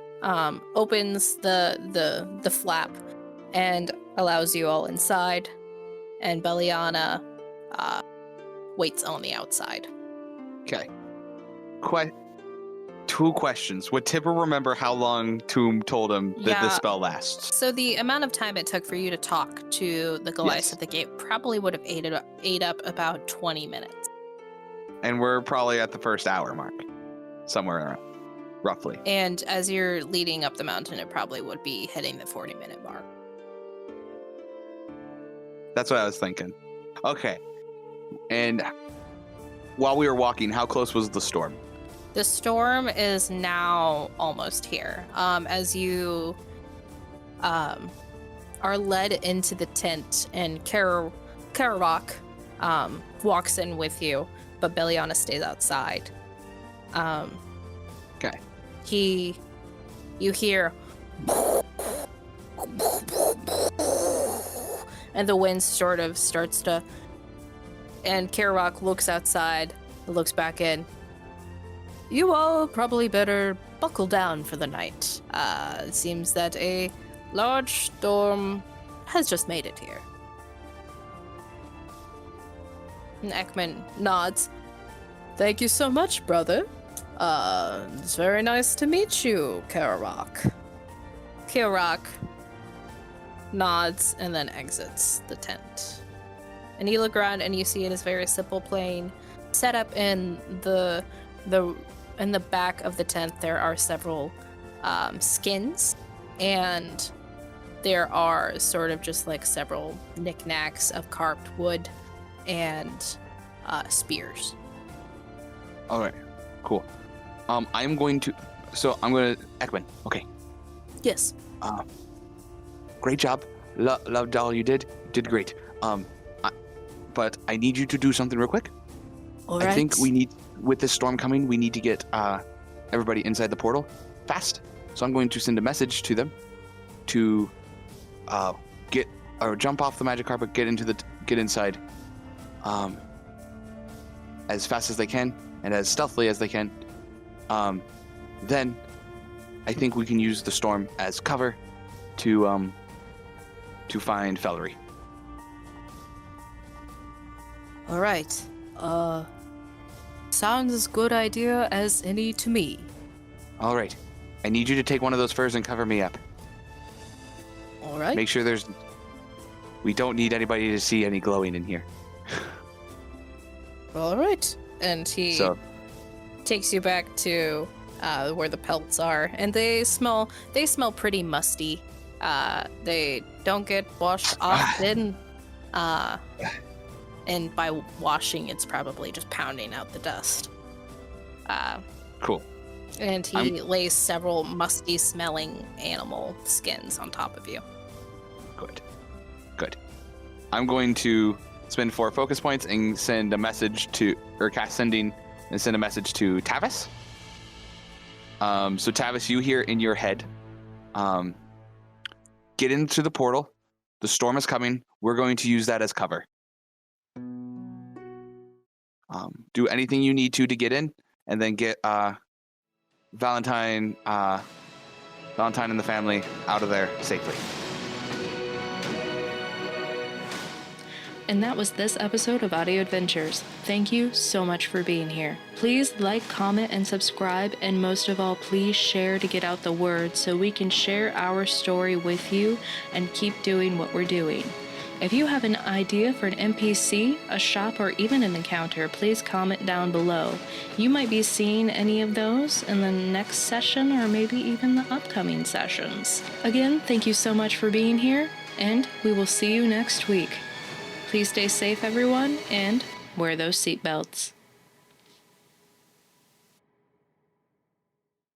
F: opens the flap and allows you all inside, and Beliana waits on the outside.
C: Okay. Two questions. Would Tipper remember how long Tomb told him that this spell lasts?
F: So the amount of time it took for you to talk to the Goliath at the gate probably would have ate up about 20 minutes.
C: And we're probably at the first hour mark. Somewhere around, roughly.
F: And as you're leading up the mountain, it probably would be hitting the 40-minute mark.
C: That's what I was thinking. Okay. And while we were walking, how close was the storm?
F: The storm is now almost here. As you are led into the tent, and Kararok walks in with you, but Beliana stays outside.
C: Okay.
F: You hear, and the wind sort of starts to, and Kararok looks outside, looks back in. You all probably better buckle down for the night. It seems that a large storm has just made it here. And Ekman nods. Thank you so much, brother. It's very nice to meet you, Kararok. Kararok nods and then exits the tent. And you look around and you see it is very simple, plain. Set up in the back of the tent, there are several skins, and there are sort of just like several knickknacks of carved wood and spears.
C: All right, cool. Ekman, okay.
F: Yes.
C: Great job. Loved all you did. Did great. But I need you to do something real quick.
F: All right.
C: I think we need, with this storm coming, we need to get everybody inside the portal fast. So I'm going to send a message to them to jump off the magic carpet, get inside as fast as they can and as stealthily as they can. Then I think we can use the storm as cover to find Fellery.
F: Alright. Sounds as good idea as any to me.
C: All right. I need you to take one of those furs and cover me up.
F: Alright.
C: Make sure we don't need anybody to see any glowing in here.
F: Alright. And he
C: So,
F: takes you back to where the pelts are, and they smell pretty musty. They don't get washed often, and by washing, it's probably just pounding out the dust.
C: cool.
F: And he lays several musty-smelling animal skins on top of you.
C: Good. I'm going to spend 4 focus points and send a message to, or cast sending, and send a message to Tavis. So Tavis, you hear in your head, get into the portal. The storm is coming. We're going to use that as cover. Do anything you need to get in, and then get Valentine and the family out of there safely.
A: And that was this episode of Audio Adventures. Thank you so much for being here. Please like, comment, and subscribe, and most of all, please share to get out the word so we can share our story with you and keep doing what we're doing. If you have an idea for an NPC, a shop, or even an encounter, please comment down below. You might be seeing any of those in the next session or maybe even the upcoming sessions. Again, thank you so much for being here, and we will see you next week. Please stay safe, everyone, and wear those seatbelts.